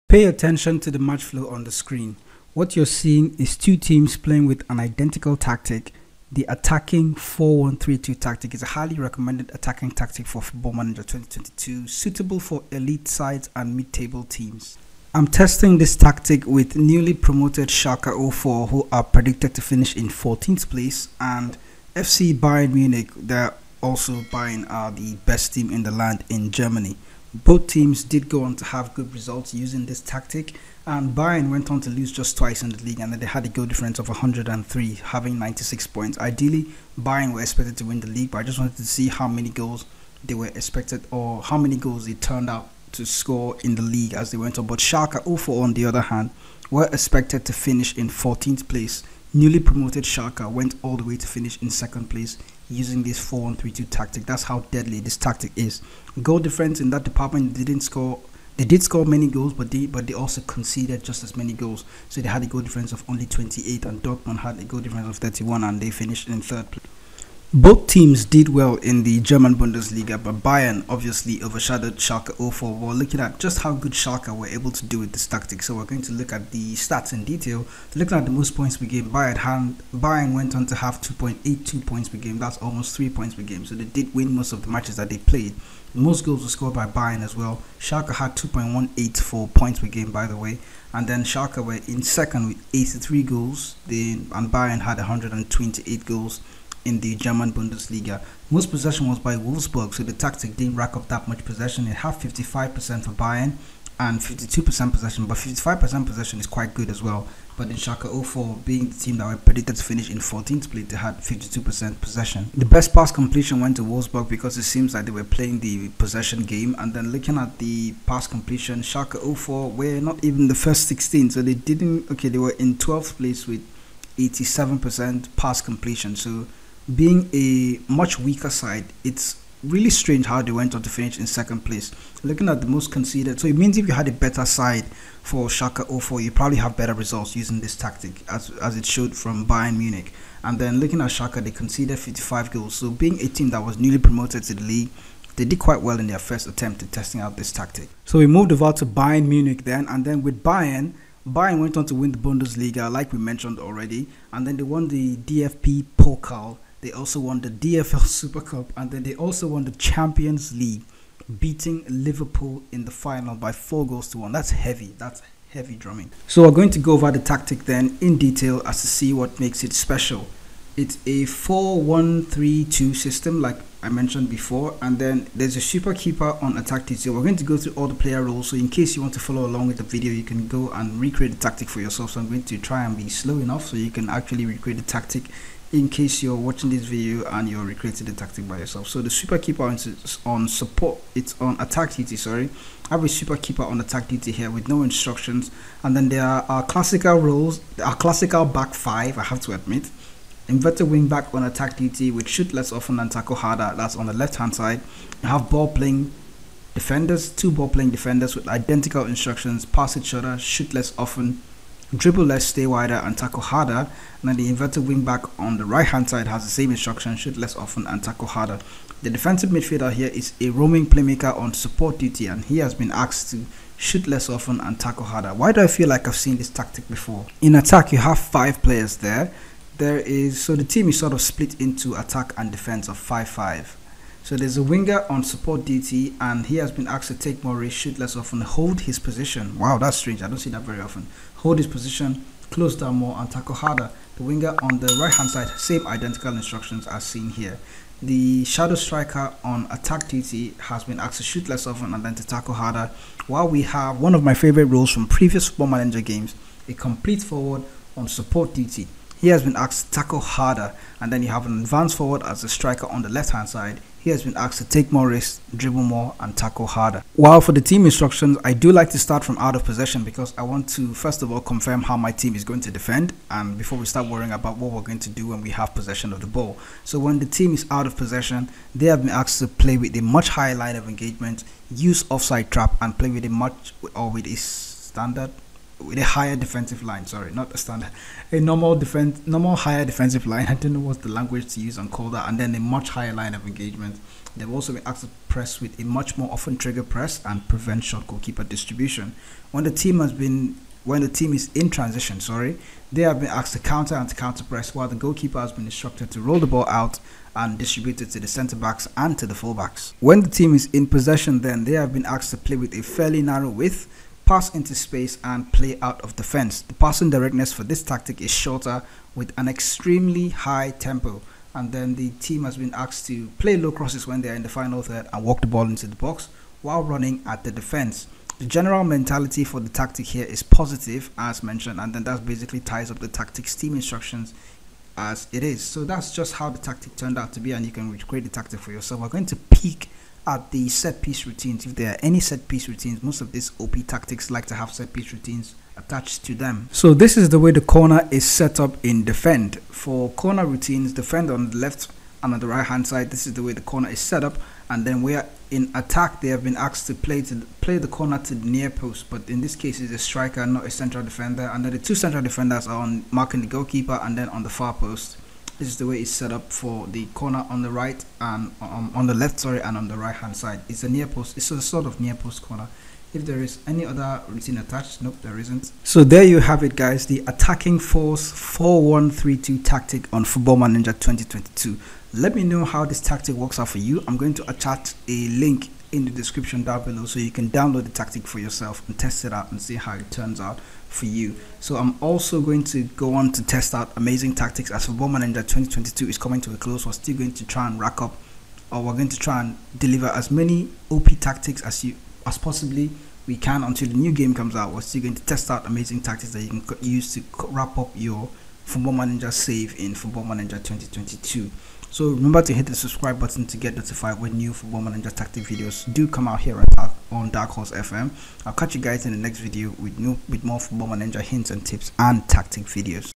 Pay attention to the match flow on the screen. What you're seeing is two teams playing with an identical tactic. The attacking 4-1-3-2 tactic is a highly recommended attacking tactic for Football Manager 2022, suitable for elite sides and mid-table teams. I'm testing this tactic with newly promoted Schalke 04, who are predicted to finish in 14th place, and FC Bayern Munich. They're also Bayern are the best team in the land in Germany. Both teams did go on to have good results using this tactic, and Bayern went on to lose just twice in the league, and then they had a goal difference of 103, having 96 points. Ideally, Bayern were expected to win the league, but I just wanted to see how many goals they were expected, or how many goals they turned out to score in the league as they went on. But Schalke 04, on the other hand, were expected to finish in 14th place. Newly promoted Schalke went all the way to finish in 2nd place using this 4-1-3-2 tactic. That's how deadly this tactic is. Goal difference in that department, they didn't score. They did score many goals, but they also conceded just as many goals. So they had a goal difference of only 28, and Dortmund had a goal difference of 31, and they finished in 3rd place. Both teams did well in the German Bundesliga, but Bayern obviously overshadowed Schalke 04. We're looking at just how good Schalke were able to do with this tactic. So we're going to look at the stats in detail. Looking at the most points per game, Bayern went on to have 2.82 points per game. That's almost 3 points per game. So they did win most of the matches that they played. Most goals were scored by Bayern as well. Schalke had 2.184 points per game, by the way. And then Schalke were in 2nd with 83 goals. And Bayern had 128 goals in the German Bundesliga. Most possession was by Wolfsburg, so the tactic didn't rack up that much possession. It had 55% for Bayern and 52% possession, but 55% possession is quite good as well. But in Schalke 04, being the team that were predicted to finish in 14th place, they had 52% possession. The best pass completion went to Wolfsburg because it seems like they were playing the possession game. And then looking at the pass completion, Schalke 04 were not even the first 16, so they were in 12th place with 87% pass completion. So being a much weaker side, it's really strange how they went on to finish in 2nd place. Looking at the most conceded, so it means if you had a better side for Schalke 04, you probably have better results using this tactic, as it showed from Bayern Munich. And then looking at Schalke, they conceded 55 goals. So being a team that was newly promoted to the league, they did quite well in their first attempt at testing out this tactic. So we moved over to Bayern Munich then, and then with Bayern went on to win the Bundesliga, like we mentioned already, and then they won the DFB Pokal. They also won the DFL Super Cup, and then they also won the Champions League, beating Liverpool in the final by 4-1. That's heavy. That's heavy drumming. So we're going to go over the tactic then in detail as to see what makes it special. It's a 4-1-3-2 system, like I mentioned before, and then there's a super keeper on attack detail. We're going to go through all the player roles, so in case you want to follow along with the video, you can go and recreate the tactic for yourself. So I'm going to try and be slow enough so you can actually recreate the tactic in case you're watching this video and you're recreating the tactic by yourself. So the super keeper is on support, it's on attack duty, sorry. I have a super keeper on attack duty here with no instructions, and then there are our classical roles, our classical back 5, I have to admit. Inverted wing back on attack duty with shoot less often and tackle harder. That's on the left hand side. You have ball playing defenders, 2 ball playing defenders with identical instructions: pass each other, shoot less often, dribble less, stay wider, and tackle harder. And then the inverted wing back on the right hand side has the same instruction: shoot less often and tackle harder. The defensive midfielder here is a roaming playmaker on support duty, and he has been asked to shoot less often and tackle harder. Why do I feel like I've seen this tactic before? In attack, you have 5 players there. So the team is sort of split into attack and defense of 5-5. So there's a winger on support duty, and he has been asked to take more risks, shoot less often, hold his position. Wow, that's strange. I don't see that very often. Hold his position, close down more, and tackle harder. The winger on the right hand side, same identical instructions as seen here. The shadow striker on attack duty has been asked to shoot less often and then to tackle harder. While we have one of my favorite roles from previous Football Manager games, a complete forward on support duty. He has been asked to tackle harder, and then you have an advanced forward as a striker on the left hand side. He has been asked to take more risks, dribble more, and tackle harder. While for the team instructions, I do like to start from out of possession because I want to first of all confirm how my team is going to defend, and before we start worrying about what we're going to do when we have possession of the ball. So when the team is out of possession, they have been asked to play with a much higher line of engagement, use offside trap, and play with a standard with a higher defensive line. Sorry, not a standard, a normal higher defensive line. I don't know what's the language to use on call that, and then a much higher line of engagement. They've also been asked to press with a much more often trigger press and prevent short goalkeeper distribution. When the team is in transition, they have been asked to counter and to counter press, while the goalkeeper has been instructed to roll the ball out and distribute it to the centre backs and to the full backs. When the team is in possession, then they have been asked to play with a fairly narrow width, pass into space and play out of defense. The passing directness for this tactic is shorter with an extremely high tempo, and then the team has been asked to play low crosses when they are in the final third and walk the ball into the box while running at the defense. The general mentality for the tactic here is positive, as mentioned, and then that basically ties up the tactics team instructions as it is. So that's just how the tactic turned out to be, and you can recreate the tactic for yourself. We're going to peek at the set piece routines. If there are any set piece routines, most of these OP tactics like to have set piece routines attached to them. So this is the way the corner is set up in defend. For corner routines, defend on the left and on the right hand side. This is the way the corner is set up, and then we are in attack. They have been asked to play the corner to the near post, but in this case it's a striker, not a central defender, and then the two central defenders are on marking the goalkeeper and then on the far post. This is the way it's set up for the corner on the right and on the left, and on the right hand side. It's a near post. It's a sort of near post corner. If there is any other routine attached, nope, there isn't. So there you have it, guys, the attacking force 4-1-3-2 tactic on Football Manager 2022. Let me know how this tactic works out for you. I'm going to attach a link in the description down below so you can download the tactic for yourself and test it out and see how it turns out for you. So I'm also going to go on to test out amazing tactics as Football Manager 2022 is coming to a close. We're still going to try and rack up, or we're going to try and deliver as many OP tactics as possibly we can until the new game comes out. We're still going to test out amazing tactics that you can use to wrap up your Football Manager save in Football Manager 2022. So remember to hit the subscribe button to get notified when new Football Manager tactic videos do come out here on Dark Horse FM. I'll catch you guys in the next video with more Football Manager hints and tips and tactic videos.